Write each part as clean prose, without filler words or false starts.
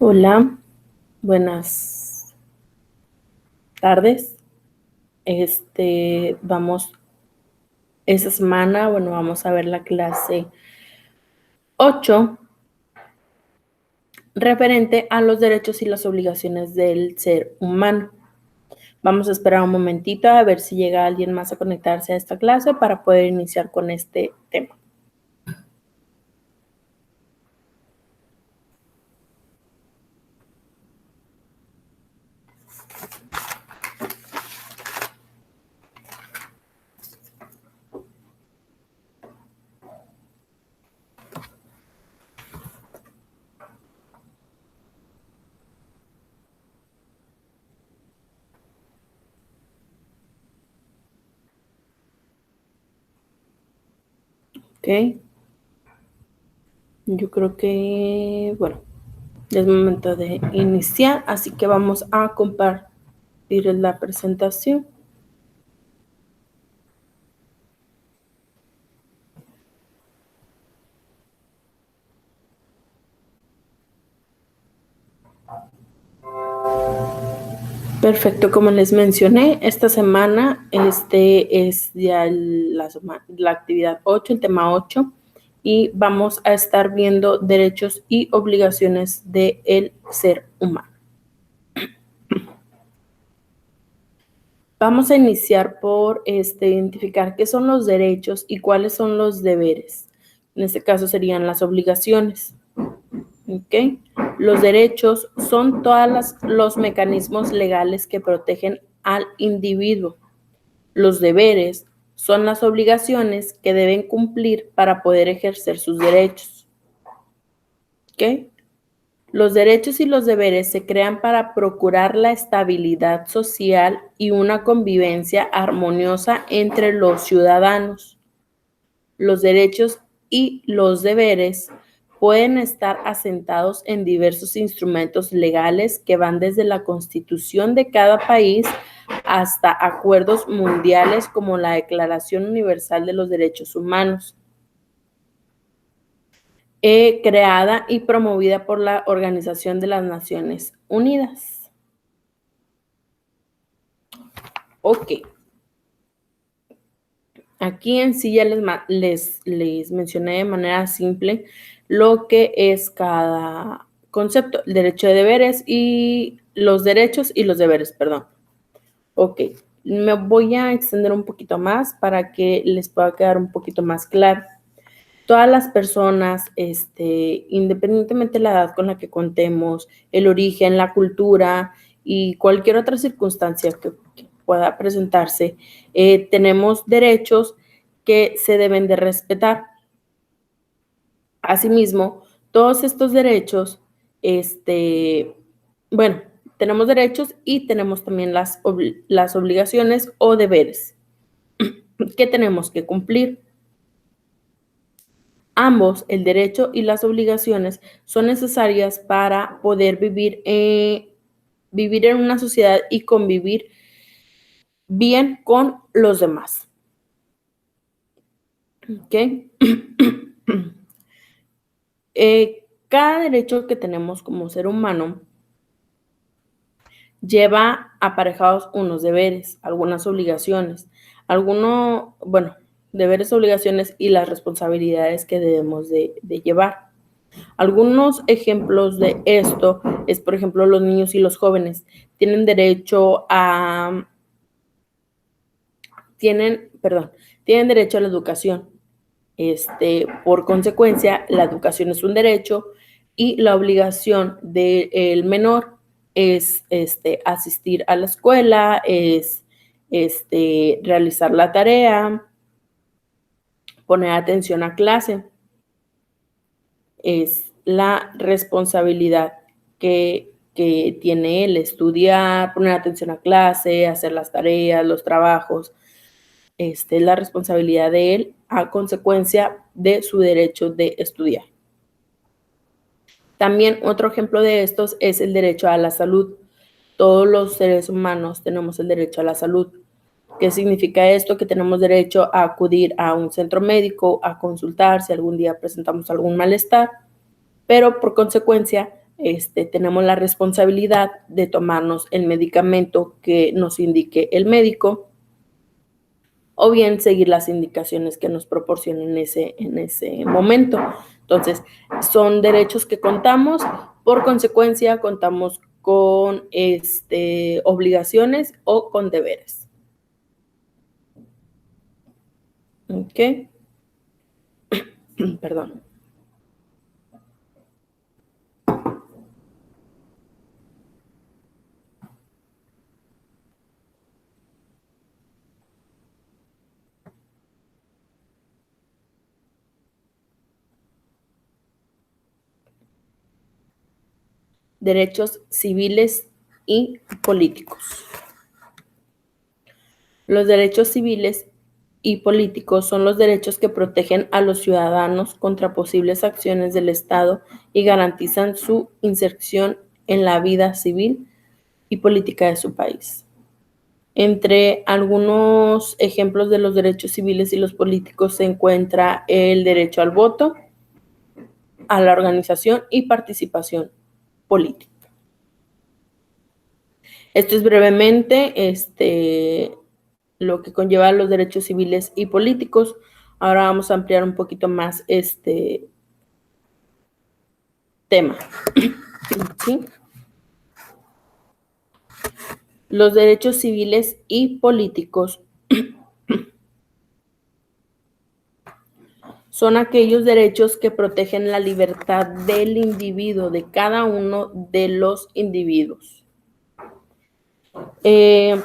Hola, buenas tardes. Vamos esta semana, vamos a ver la clase 8 referente a los derechos y las obligaciones del ser humano. Vamos a esperar un momentito a ver si llega alguien más a conectarse a esta clase para poder iniciar con este tema. ¿Ok? Yo creo que, es momento de iniciar, así que vamos a compartir la presentación. Perfecto, como les mencioné, esta semana es ya la actividad 8, el tema 8, y vamos a estar viendo derechos y obligaciones del ser humano. Vamos a iniciar por identificar qué son los derechos y cuáles son los deberes. En este caso serían las obligaciones. ¿Okay? Los derechos son todos los mecanismos legales que protegen al individuo. Los deberes son las obligaciones que deben cumplir para poder ejercer sus derechos. ¿Okay? Los derechos y los deberes se crean para procurar la estabilidad social y una convivencia armoniosa entre los ciudadanos. Los derechos y los deberes pueden estar asentados en diversos instrumentos legales que van desde la Constitución de cada país hasta acuerdos mundiales como la Declaración Universal de los Derechos Humanos, creada y promovida por la Organización de las Naciones Unidas. Ok. Aquí en sí ya les mencioné de manera simple lo que es cada concepto, el derecho de deberes y los derechos y los deberes, perdón. Ok, me voy a extender un poquito más para que les pueda quedar un poquito más claro. Todas las personas, independientemente de la edad con la que contemos, el origen, la cultura y cualquier otra circunstancia que pueda presentarse, tenemos derechos que se deben de respetar. Asimismo, todos estos derechos, tenemos derechos y tenemos también las obligaciones o deberes que tenemos que cumplir. Ambos, el derecho y las obligaciones, son necesarias para poder vivir en una sociedad y convivir bien con los demás. ¿Ok? Cada derecho que tenemos como ser humano lleva aparejados unos deberes, algunas obligaciones, deberes, obligaciones y las responsabilidades que debemos de llevar. Algunos ejemplos de esto es, por ejemplo, los niños y los jóvenes tienen derecho tienen derecho a la educación. Por consecuencia, la educación es un derecho y la obligación del menor es asistir a la escuela, es realizar la tarea, poner atención a clase. Es la responsabilidad que tiene él, estudiar, poner atención a clase, hacer las tareas, los trabajos. Es la responsabilidad de él a consecuencia de su derecho de estudiar. También otro ejemplo de estos es el derecho a la salud. Todos los seres humanos tenemos el derecho a la salud. ¿Qué significa esto? Que tenemos derecho a acudir a un centro médico, a consultar si algún día presentamos algún malestar, pero por consecuencia tenemos la responsabilidad de tomarnos el medicamento que nos indique el médico o bien seguir las indicaciones que nos proporcionen en ese momento. Entonces, son derechos que contamos, por consecuencia, contamos con obligaciones o con deberes. ¿Ok? Perdón. Derechos civiles y políticos. Los derechos civiles y políticos son los derechos que protegen a los ciudadanos contra posibles acciones del Estado y garantizan su inserción en la vida civil y política de su país. Entre algunos ejemplos de los derechos civiles y los políticos se encuentra el derecho al voto, a la organización y participación política. Esto es brevemente lo que conlleva los derechos civiles y políticos. Ahora vamos a ampliar un poquito más este tema. ¿Sí? Los derechos civiles y políticos son aquellos derechos que protegen la libertad del individuo, de cada uno de los individuos, de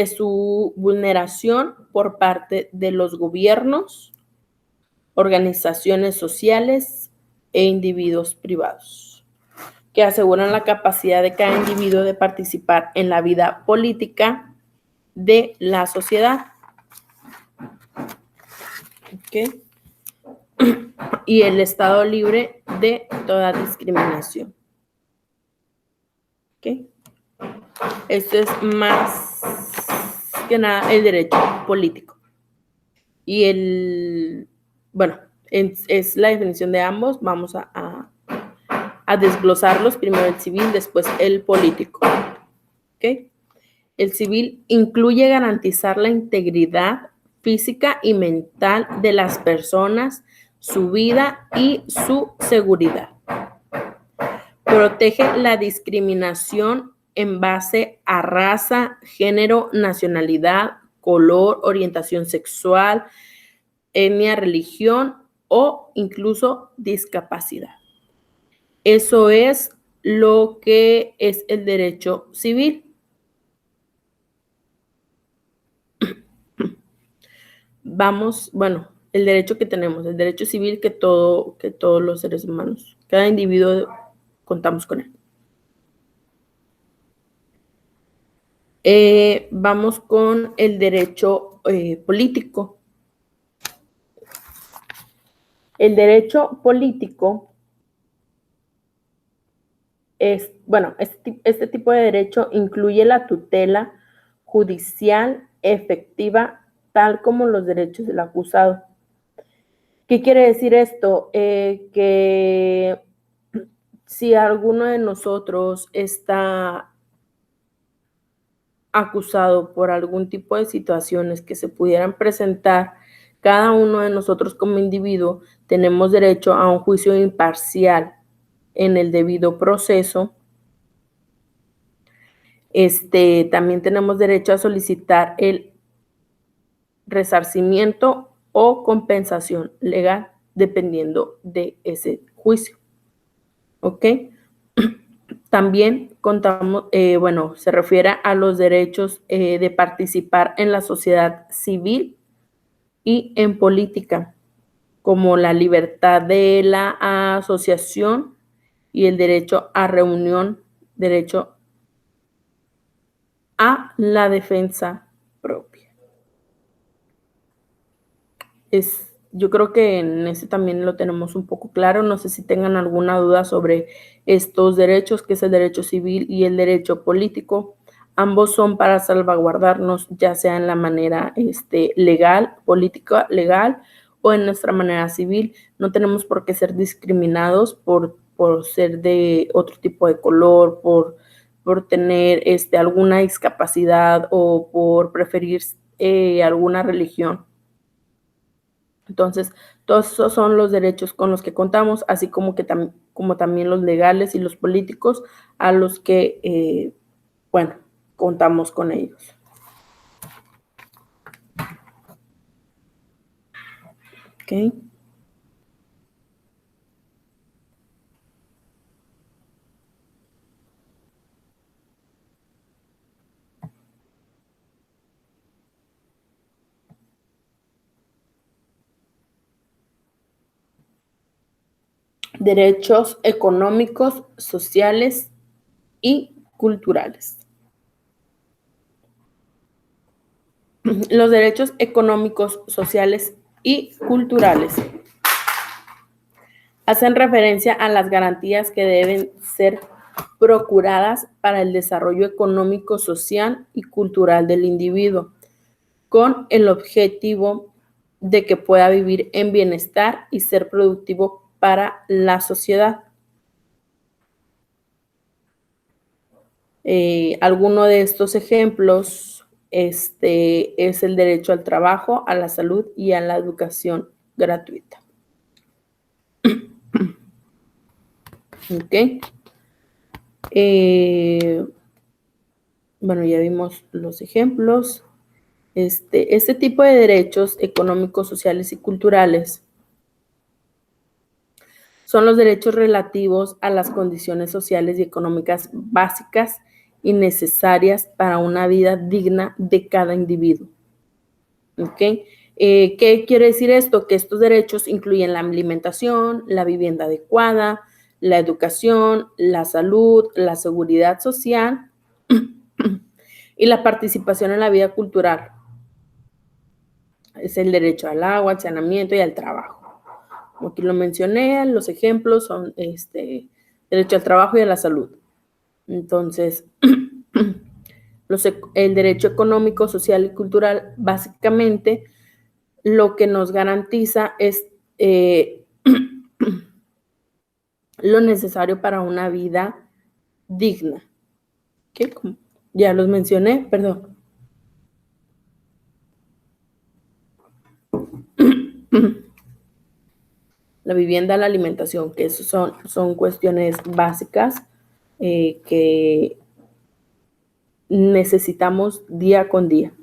su vulneración por parte de los gobiernos, organizaciones sociales e individuos privados, que aseguran la capacidad de cada individuo de participar en la vida política de la sociedad. ¿Okay? Y el Estado libre de toda discriminación. ¿Okay? Esto es más que nada el derecho político. Y es la definición de ambos. Vamos a desglosarlos. Primero el civil, después el político. ¿Okay? El civil incluye garantizar la integridad física y mental de las personas, su vida y su seguridad. Protege la discriminación en base a raza, género, nacionalidad, color, orientación sexual, etnia, religión o incluso discapacidad. Eso es lo que es el derecho civil. El derecho que tenemos, el derecho civil que todos los seres humanos, cada individuo contamos con él. Vamos con el derecho político. El derecho político este tipo de derecho incluye la tutela judicial efectiva, tal como los derechos del acusado. ¿Qué quiere decir esto? Que si alguno de nosotros está acusado por algún tipo de situaciones que se pudieran presentar, cada uno de nosotros como individuo tenemos derecho a un juicio imparcial en el debido proceso. También tenemos derecho a solicitar el resarcimiento o compensación legal dependiendo de ese juicio. ¿Ok? También contamos, se refiere a los derechos de participar en la sociedad civil y en política, como la libertad de la asociación y el derecho a reunión, derecho a la defensa propia. Yo creo que en ese también lo tenemos un poco claro. No sé si tengan alguna duda sobre estos derechos, que es el derecho civil y el derecho político. Ambos son para salvaguardarnos, ya sea en la manera legal, política, legal, o en nuestra manera civil. No tenemos por qué ser discriminados por por ser de otro tipo de color, por tener alguna discapacidad o por preferir alguna religión. Entonces, todos esos son los derechos con los que contamos, así como también los legales y los políticos a los que, bueno, contamos con ellos. ¿Ok? Derechos económicos, sociales y culturales. Los derechos económicos, sociales y culturales hacen referencia a las garantías que deben ser procuradas para el desarrollo económico, social y cultural del individuo, con el objetivo de que pueda vivir en bienestar y ser productivo para la sociedad. Alguno de estos ejemplos es el derecho al trabajo, a la salud y a la educación gratuita. ¿Ok? Bueno, ya vimos los ejemplos. Este tipo de derechos económicos, sociales y culturales son los derechos relativos a las condiciones sociales y económicas básicas y necesarias para una vida digna de cada individuo. ¿Ok? ¿Qué quiere decir esto? Que estos derechos incluyen la alimentación, la vivienda adecuada, la educación, la salud, la seguridad social y la participación en la vida cultural. Es el derecho al agua, al saneamiento y al trabajo. Como aquí lo mencioné, los ejemplos son derecho al trabajo y a la salud. Entonces, el derecho económico, social y cultural, básicamente, lo que nos garantiza es lo necesario para una vida digna. ¿Qué? Ya los mencioné, perdón. La vivienda, la alimentación, que eso son cuestiones básicas que necesitamos día con día.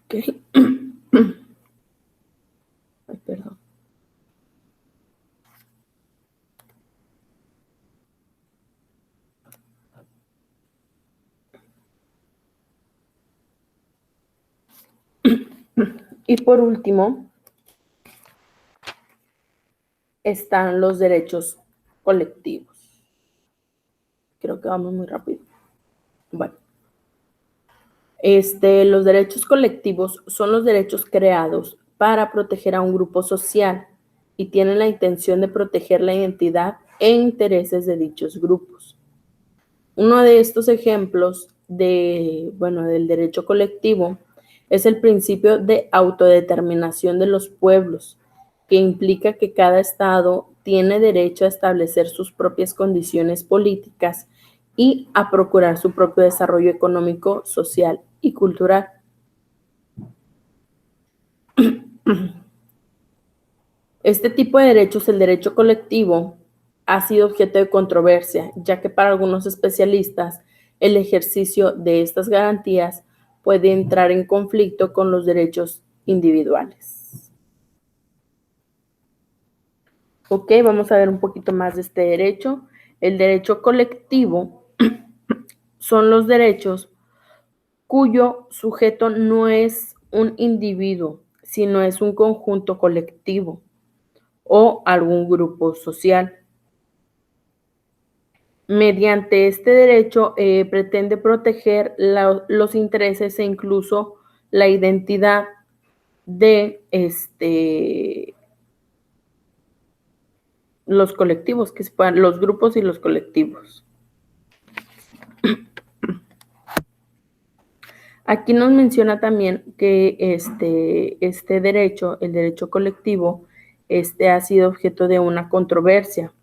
¿Okay? Ay, perdón. Y por último, están los derechos colectivos. Creo que vamos muy rápido. Bueno, los derechos colectivos son los derechos creados para proteger a un grupo social y tienen la intención de proteger la identidad e intereses de dichos grupos. Uno de estos ejemplos del derecho colectivo es el principio de autodeterminación de los pueblos, que implica que cada estado tiene derecho a establecer sus propias condiciones políticas y a procurar su propio desarrollo económico, social y cultural. Este tipo de derechos, el derecho colectivo, ha sido objeto de controversia, ya que para algunos especialistas el ejercicio de estas garantías puede entrar en conflicto con los derechos individuales. Ok, vamos a ver un poquito más de este derecho. El derecho colectivo son los derechos cuyo sujeto no es un individuo, sino es un conjunto colectivo o algún grupo social. Mediante este derecho pretende proteger los intereses e incluso la identidad de los colectivos, los grupos y los colectivos. Aquí nos menciona también que este derecho, el derecho colectivo, este ha sido objeto de una controversia.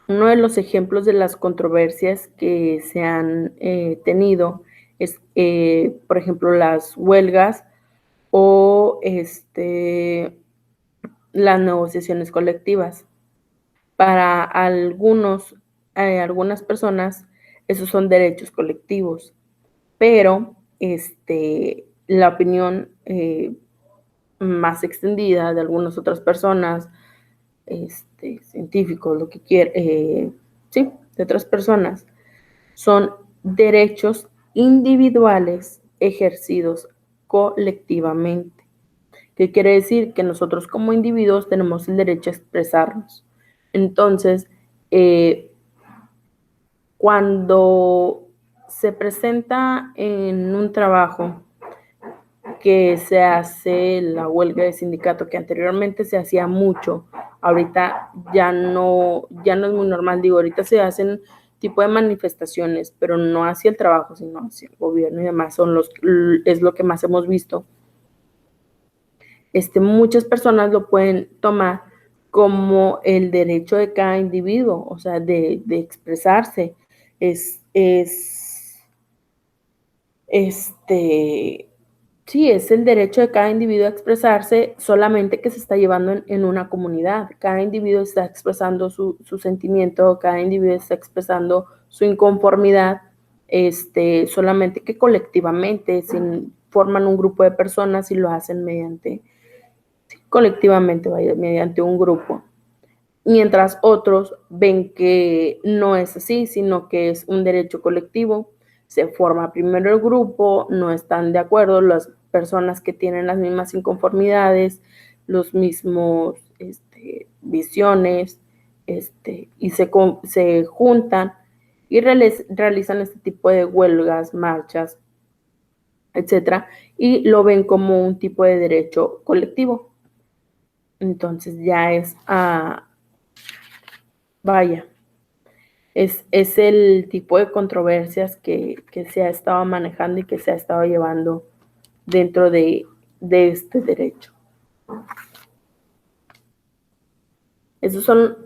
Uno de los ejemplos de las controversias que se han tenido es, por ejemplo, las huelgas o las negociaciones colectivas. Para algunas personas, esos son derechos colectivos, pero la opinión más extendida de algunas otras personas, científicos, lo que quieran, sí, de otras personas, son derechos individuales ejercidos colectivamente. ¿Qué quiere decir? Que nosotros como individuos tenemos el derecho a expresarnos. Entonces, cuando se presenta en un trabajo que se hace la huelga de sindicato, que anteriormente se hacía mucho, ahorita ya no es muy normal, digo, ahorita se hacen tipo de manifestaciones, pero no hacia el trabajo, sino hacia el gobierno y demás, es lo que más hemos visto. Muchas personas lo pueden tomar como el derecho de cada individuo, o sea, de expresarse. Sí, es el derecho de cada individuo a expresarse, solamente que se está llevando en una comunidad. Cada individuo está expresando su sentimiento, cada individuo está expresando su inconformidad, solamente que colectivamente forman un grupo de personas y lo hacen colectivamente, vaya, mediante un grupo. Mientras otros ven que no es así, sino que es un derecho colectivo. Se forma primero el grupo, no están de acuerdo las personas que tienen las mismas inconformidades, los mismos visiones, y se juntan y realizan este tipo de huelgas, marchas, etcétera, y lo ven como un tipo de derecho colectivo. Entonces ya vaya, es el tipo de controversias que se ha estado manejando y que se ha estado llevando dentro de este derecho. Esos son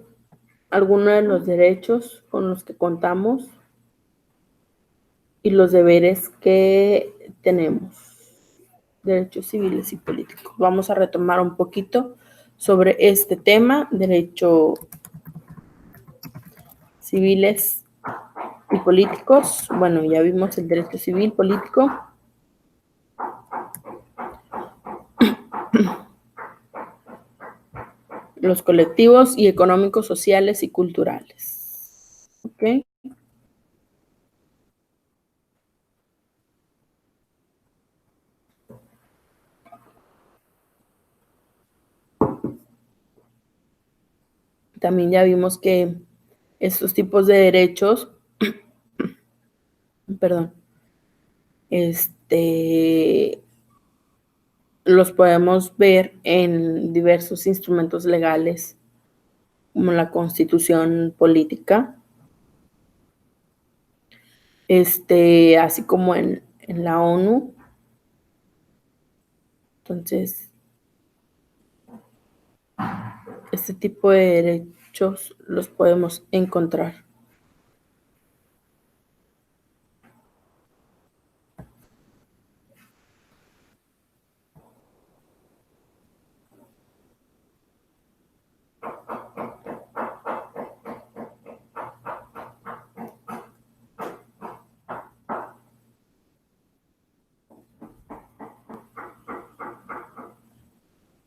algunos de los derechos con los que contamos y los deberes que tenemos. Derechos civiles y políticos. Vamos a retomar un poquito sobre este tema, derechos civiles y políticos. Bueno, ya vimos el derecho civil, político. Los colectivos y económicos, sociales y culturales. ¿Ok? También ya vimos que estos tipos de derechos, perdón, los podemos ver en diversos instrumentos legales, como la Constitución política, así como en la ONU. Entonces, este tipo de derechos los podemos encontrar.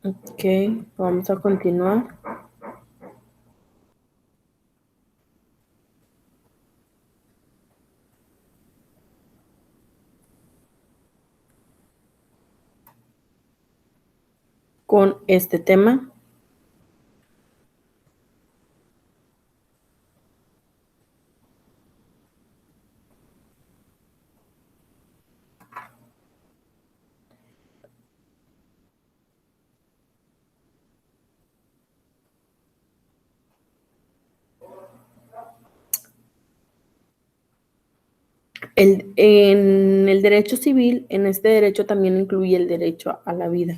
Ok, vamos a continuar. Con este tema. En el derecho civil, en este derecho también incluye el derecho a la vida.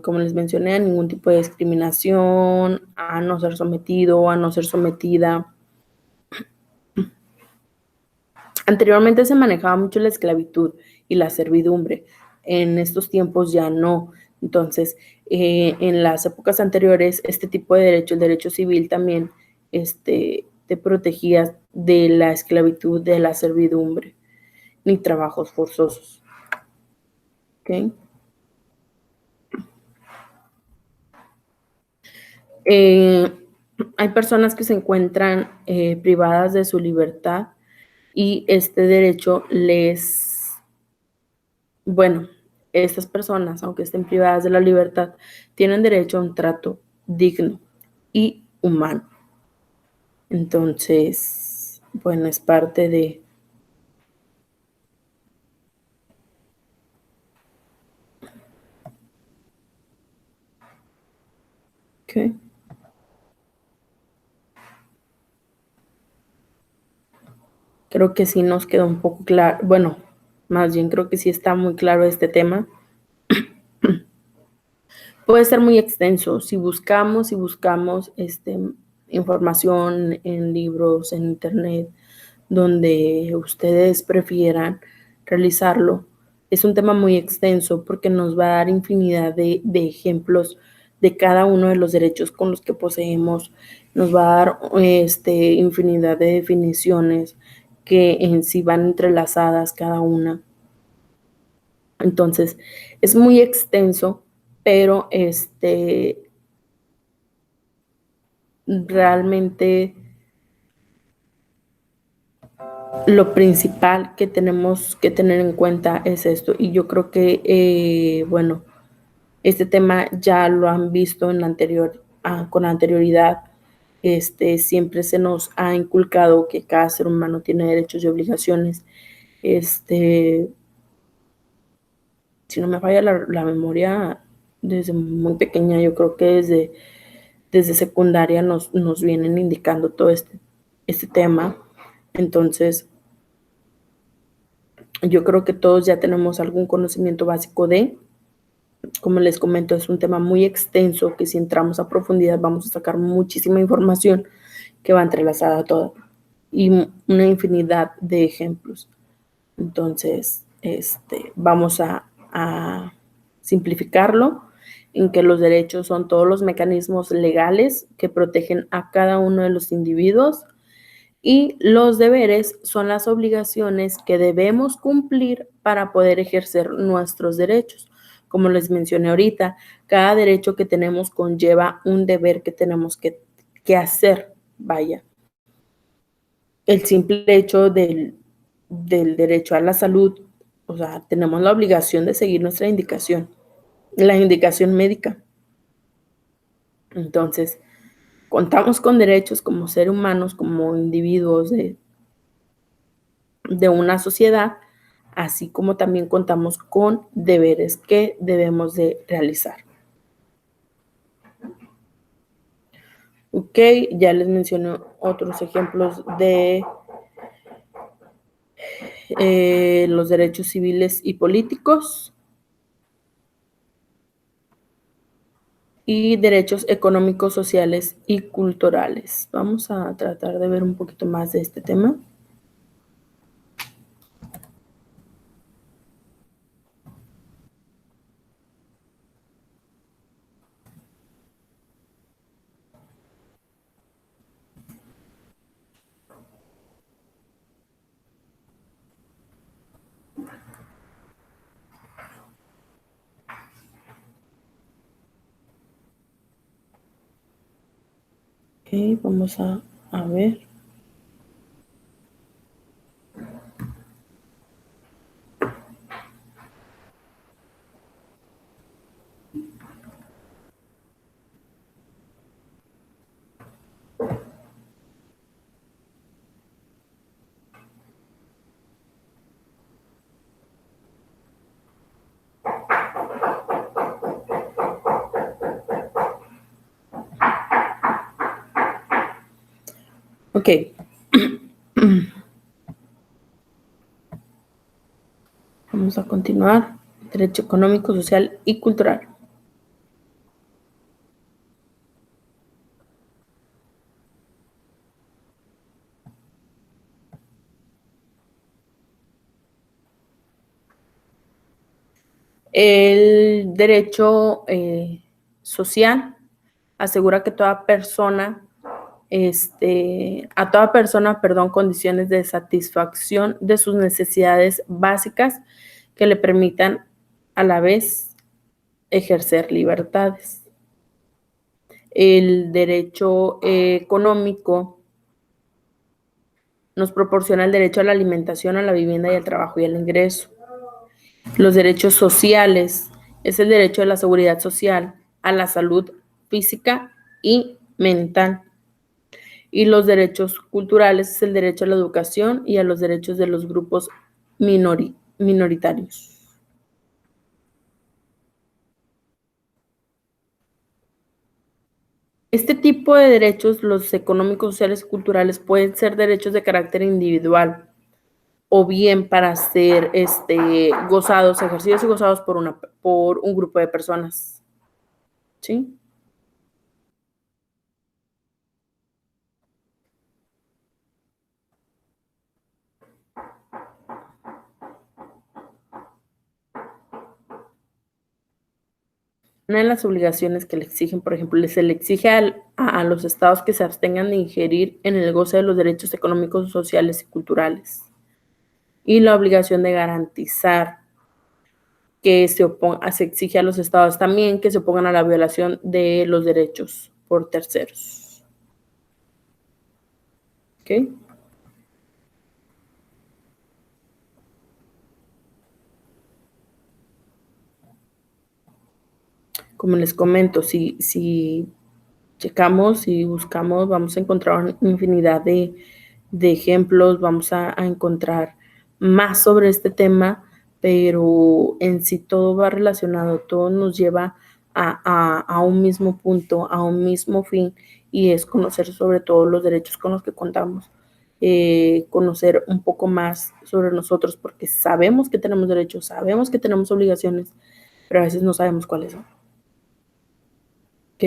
Como les mencioné, a ningún tipo de discriminación, a no ser sometido, a no ser sometida. Anteriormente se manejaba mucho la esclavitud y la servidumbre. En estos tiempos ya no. Entonces, en las épocas anteriores, este tipo de derecho, el derecho civil también, te protegía de la esclavitud, de la servidumbre, ni trabajos forzosos. ¿Ok? Hay personas que se encuentran privadas de su libertad y este derecho bueno, estas personas, aunque estén privadas de la libertad, tienen derecho a un trato digno y humano. Entonces, bueno, es parte de... Okay. Creo que sí nos quedó un poco claro, bueno, más bien creo que sí está muy claro este tema. Puede ser muy extenso si buscamos información en libros, en internet, donde ustedes prefieran realizarlo. Es un tema muy extenso porque nos va a dar infinidad de ejemplos de cada uno de los derechos con los que poseemos. Nos va a dar infinidad de definiciones que en sí van entrelazadas cada una. Entonces, es muy extenso, pero realmente lo principal que tenemos que tener en cuenta es esto. Y yo creo que, bueno, este tema ya lo han visto con anterioridad. Siempre se nos ha inculcado que cada ser humano tiene derechos y obligaciones. Si no me falla la memoria, desde muy pequeña, yo creo que desde secundaria nos vienen indicando todo este tema. Entonces, yo creo que todos ya tenemos algún conocimiento básico como les comento, es un tema muy extenso que si entramos a profundidad vamos a sacar muchísima información que va entrelazada a todo y una infinidad de ejemplos. Entonces, vamos a simplificarlo en que los derechos son todos los mecanismos legales que protegen a cada uno de los individuos y los deberes son las obligaciones que debemos cumplir para poder ejercer nuestros derechos. Como les mencioné ahorita, cada derecho que tenemos conlleva un deber que tenemos que hacer, vaya. El simple hecho del derecho a la salud, o sea, tenemos la obligación de seguir nuestra indicación, la indicación médica. Entonces, contamos con derechos como seres humanos, como individuos de una sociedad, así como también contamos con deberes que debemos de realizar. Ok, ya les mencioné otros ejemplos de los derechos civiles y políticos y derechos económicos, sociales y culturales. Vamos a tratar de ver un poquito más de este tema. Ok, vamos a ver. Ok. Vamos a continuar. Derecho económico, social y cultural. El derecho social asegura que toda persona, a toda persona, condiciones de satisfacción de sus necesidades básicas que le permitan a la vez ejercer libertades. El derecho económico nos proporciona el derecho a la alimentación, a la vivienda y al trabajo y al ingreso. Los derechos sociales es el derecho a la seguridad social, a la salud física y mental. Y los derechos culturales es el derecho a la educación y a los derechos de los grupos minoritarios. Este tipo de derechos, los económicos, sociales y culturales, pueden ser derechos de carácter individual o bien para ser gozados, ejercidos y gozados por un grupo de personas. ¿Sí? Una de las obligaciones que le exigen, por ejemplo, se le exige a los estados que se abstengan de ingerir en el goce de los derechos económicos, sociales y culturales. Y la obligación de garantizar que se exige a los estados también que se opongan a la violación de los derechos por terceros. ¿Ok? Como les comento, si checamos y buscamos, vamos a encontrar una infinidad de ejemplos, vamos a encontrar más sobre este tema, pero en sí todo va relacionado, todo nos lleva a un mismo punto, a un mismo fin, y es conocer sobre todo los derechos con los que contamos, conocer un poco más sobre nosotros, porque sabemos que tenemos derechos, sabemos que tenemos obligaciones, pero a veces no sabemos cuáles son. ¿Ok?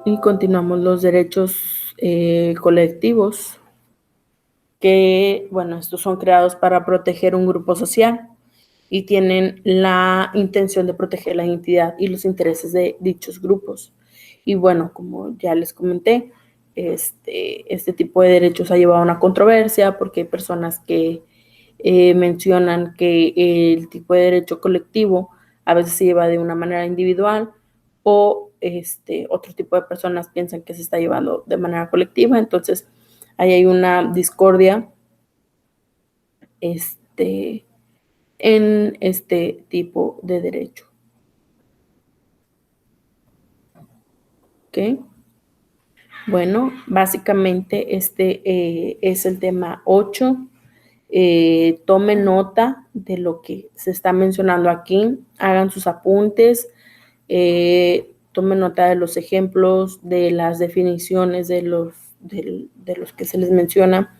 Y continuamos los derechos colectivos, que, bueno, estos son creados para proteger un grupo social y tienen la intención de proteger la identidad y los intereses de dichos grupos. Y bueno, como ya les comenté, este tipo de derechos ha llevado a una controversia porque hay personas que mencionan que el tipo de derecho colectivo a veces se lleva de una manera individual o otro tipo de personas piensan que se está llevando de manera colectiva. Entonces, ahí hay una discordia en este tipo de derecho. ¿Ok? Bueno, básicamente es el tema 8. Tomen nota de lo que se está mencionando aquí, hagan sus apuntes, tomen nota de los ejemplos, de las definiciones de los que se les menciona.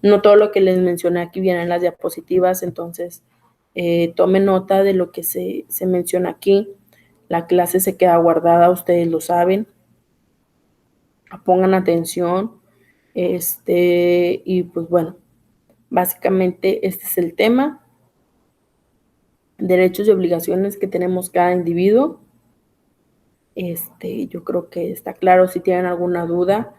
No todo lo que les mencioné aquí viene en las diapositivas, entonces tomen nota de lo que se menciona aquí. La clase se queda guardada, ustedes lo saben. Pongan atención. Y pues bueno, básicamente este es el tema. Derechos y obligaciones que tenemos cada individuo. Yo creo que está claro. Si tienen alguna duda,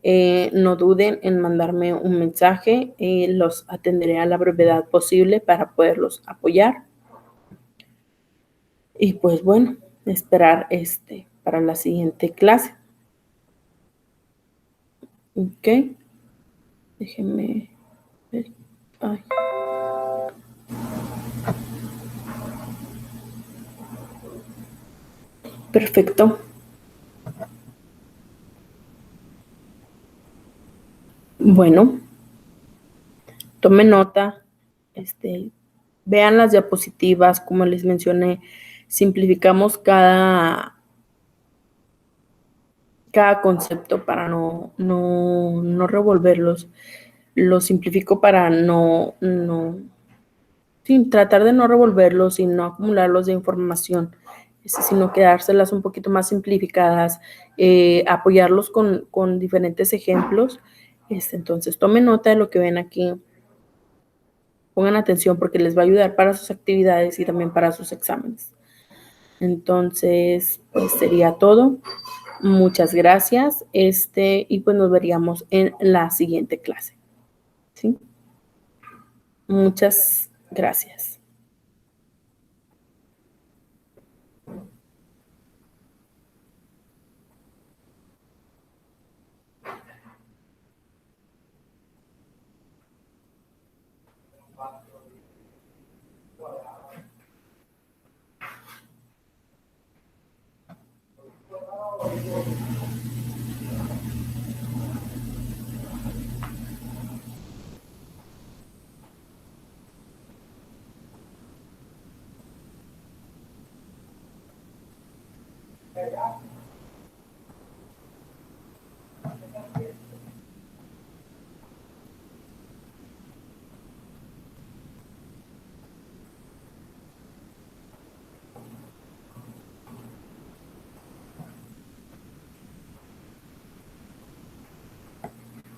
no duden en mandarme un mensaje, los atenderé a la brevedad posible para poderlos apoyar. Y pues bueno, esperar para la siguiente clase. Ok, déjenme ver. Ay. Perfecto. Bueno, tomen nota, vean las diapositivas, como les mencioné, simplificamos cada concepto para no revolverlos. lo simplifico para sí, tratar de no revolverlos y no acumularlos de información, sino quedárselas un poquito más simplificadas, apoyarlos con diferentes ejemplos. Entonces, tomen nota de lo que ven aquí, pongan atención porque les va a ayudar para sus actividades y también para sus exámenes. Entonces, pues sería todo. Muchas gracias. Y pues nos veríamos en la siguiente clase. ¿Sí? Muchas gracias.